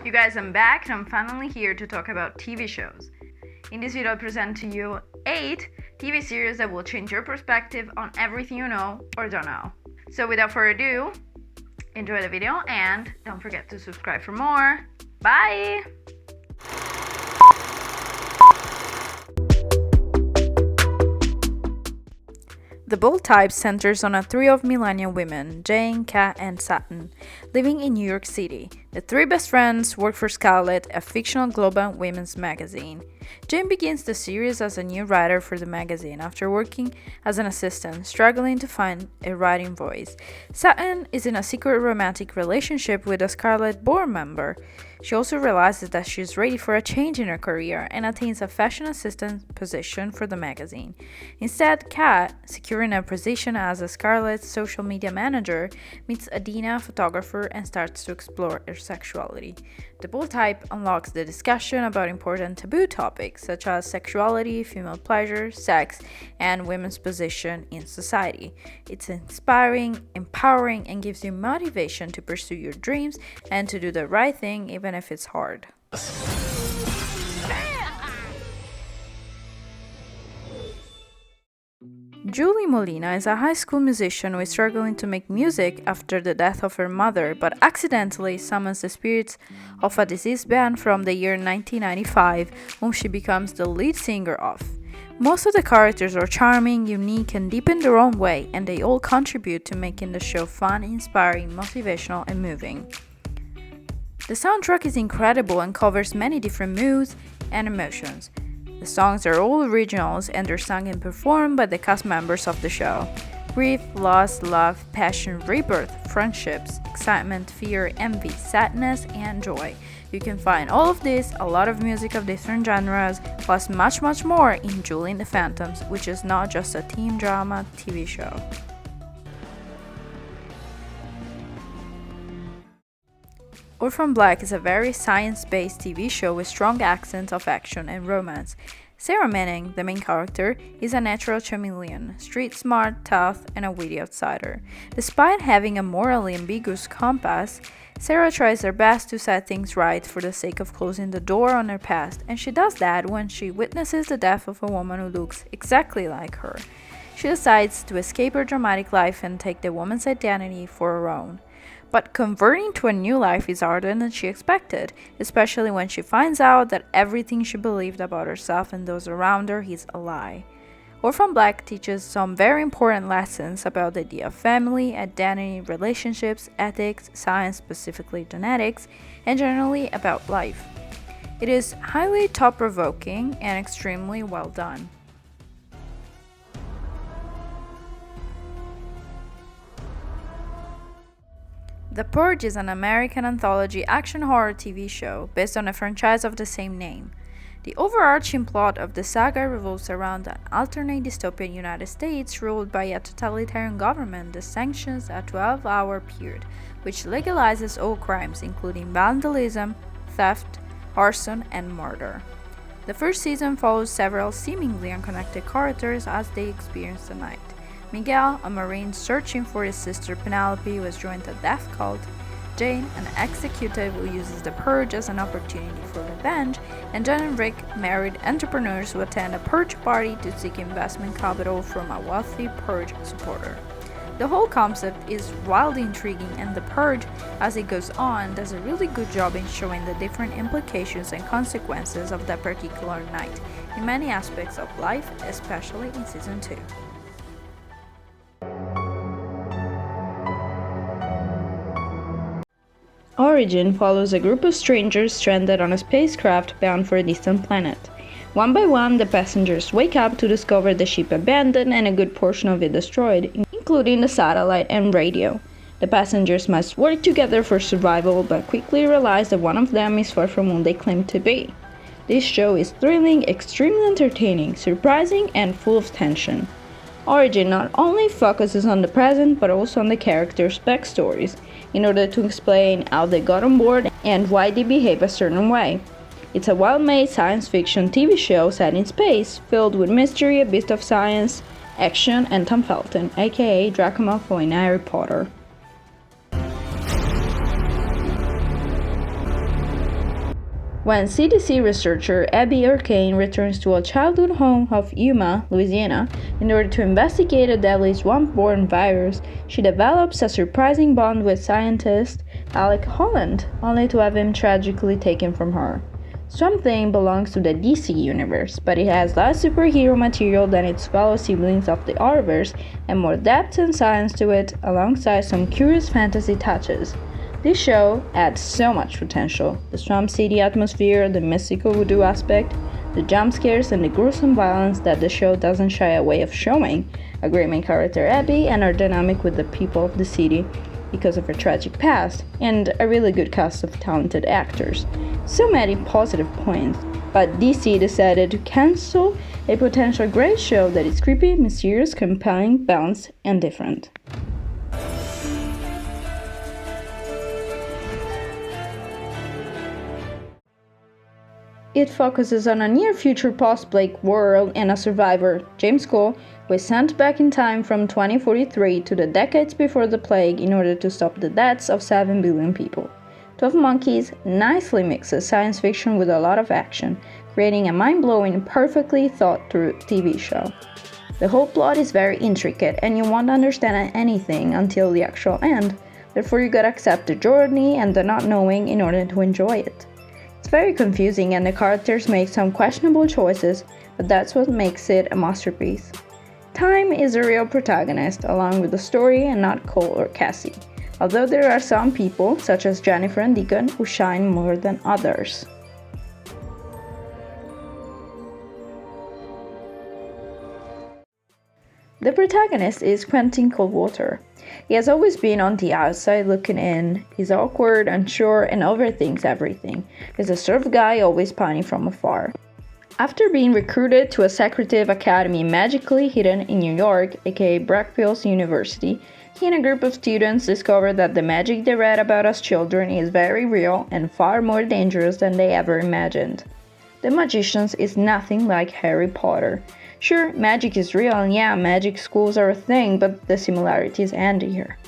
You guys, I'm back and I'm finally here to talk about TV shows. In this video, I present to you 8 TV series that will change your perspective on everything you know or don't know. So without further ado, enjoy the video and don't forget to subscribe for more. Bye! The Bold Type centers on a trio of millennial women, Jane, Kat, and Satin, living in New York City. The 3 best friends work for Scarlet, a fictional global women's magazine. Jane begins the series as a new writer for the magazine after working as an assistant, struggling to find a writing voice. Satin is in a secret romantic relationship with a Scarlet board member. She also realizes that she is ready for a change in her career and attains a fashion assistant position for the magazine. Instead, Kat, securing a position as a Scarlet's social media manager, meets Adina, a photographer, and starts to explore her sexuality. The Bold Type unlocks the discussion about important taboo topics such as sexuality, female pleasure, sex, and women's position in society. It's inspiring, empowering, and gives you motivation to pursue your dreams and to do the right thing even if it's hard. Julie Molina is a high school musician who is struggling to make music after the death of her mother, but accidentally summons the spirits of a deceased band from the year 1995, whom she becomes the lead singer of. Most of the characters are charming, unique, and deep in their own way, and they all contribute to making the show fun, inspiring, motivational, and moving. The soundtrack is incredible and covers many different moods and emotions. The songs are all originals and are sung and performed by the cast members of the show. Grief, loss, love, passion, rebirth, friendships, excitement, fear, envy, sadness, and joy. You can find all of this, a lot of music of different genres, plus much more in Julie and the Phantoms, which is not just a teen drama TV show. Orphan Black is a very science-based TV show with strong accents of action and romance. Sarah Manning, the main character, is a natural chameleon, street smart, tough, and a witty outsider. Despite having a morally ambiguous compass, Sarah tries her best to set things right for the sake of closing the door on her past, and she does that when she witnesses the death of a woman who looks exactly like her. She decides to escape her dramatic life and take the woman's identity for her own. But converting to a new life is harder than she expected, especially when she finds out that everything she believed about herself and those around her is a lie. Orphan Black teaches some very important lessons about the idea of family, identity, relationships, ethics, science, specifically genetics, and generally about life. It is highly thought-provoking and extremely well done. The Purge is an American anthology action horror TV show based on a franchise of the same name. The overarching plot of the saga revolves around an alternate dystopian United States ruled by a totalitarian government that sanctions a 12-hour period, which legalizes all crimes including vandalism, theft, arson, and murder. The first season follows several seemingly unconnected characters as they experience the night. Miguel, a Marine searching for his sister Penelope who has joined a death cult, Jane, an executive who uses the Purge as an opportunity for revenge, and Jen and Rick, married entrepreneurs who attend a Purge party to seek investment capital from a wealthy Purge supporter. The whole concept is wildly intriguing, and the Purge, as it goes on, does a really good job in showing the different implications and consequences of that particular night in many aspects of life, especially in Season 2. Origin follows a group of strangers stranded on a spacecraft bound for a distant planet. One by one, the passengers wake up to discover the ship abandoned and a good portion of it destroyed, including the satellite and radio. The passengers must work together for survival, but quickly realize that one of them is far from who they claim to be. This show is thrilling, extremely entertaining, surprising, and full of tension. Origin not only focuses on the present, but also on the characters' backstories, in order to explain how they got on board and why they behave a certain way. It's a well-made science fiction TV show set in space, filled with mystery, a bit of science, action, and Tom Felton, aka Draco Malfoy in Harry Potter. When CDC researcher Abby Arcane returns to a childhood home of Yuma, Louisiana, in order to investigate a deadly swamp-borne virus, she develops a surprising bond with scientist Alec Holland, only to have him tragically taken from her. Swamp Thing belongs to the DC universe, but it has less superhero material than its fellow siblings of the Arrowverse and more depth and science to it, alongside some curious fantasy touches. This show adds so much potential: the Swamp City atmosphere, the mystical voodoo aspect, the jump scares, and the gruesome violence that the show doesn't shy away of showing, a great main character Abby, and her dynamic with the people of the city because of her tragic past, and a really good cast of talented actors. So many positive points, but DC decided to cancel a potential great show that is creepy, mysterious, compelling, balanced, and different. It focuses on a near-future post-Blake world and a survivor, James Cole, who is sent back in time from 2043 to the decades before the plague in order to stop the deaths of 7 billion people. 12 Monkeys nicely mixes science fiction with a lot of action, creating a mind-blowing, perfectly thought-through TV show. The whole plot is very intricate and you won't understand anything until the actual end, therefore you gotta accept the journey and the not knowing in order to enjoy it. It's very confusing and the characters make some questionable choices, but that's what makes it a masterpiece. Time is a real protagonist, along with the story, and not Cole or Cassie, although there are some people, such as Jennifer and Deacon, who shine more than others. The protagonist is Quentin Coldwater. He has always been on the outside looking in. He's awkward, unsure, and overthinks everything. He's the sort of guy always pining from afar. After being recruited to a secretive academy magically hidden in New York, aka Brackpills University, he and a group of students discover that the magic they read about as children is very real and far more dangerous than they ever imagined. The Magicians is nothing like Harry Potter. Sure, magic is real, and yeah, magic schools are a thing, but the similarities end here.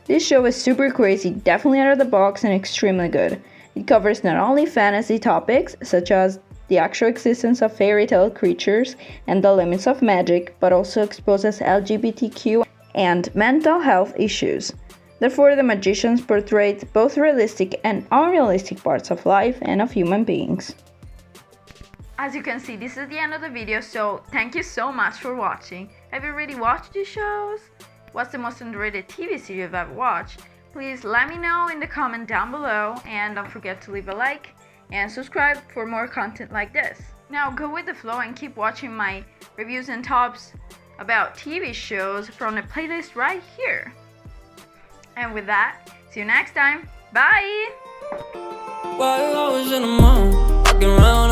This show is super crazy, definitely out of the box, and extremely good. It covers not only fantasy topics, such as the actual existence of fairy tale creatures and the limits of magic, but also exposes LGBTQ and mental health issues. Therefore, The Magicians portrays both realistic and unrealistic parts of life and of human beings. As you can see, this is the end of the video, so thank you so much for watching. Have you really watched these shows? What's the most underrated TV series you've ever watched? Please let me know in the comment down below, and don't forget to leave a like and subscribe for more content like this. Now go with the flow and keep watching my reviews and tops about TV shows from the playlist right here. And with that, see you next time. Bye! While I was in the mall, walking around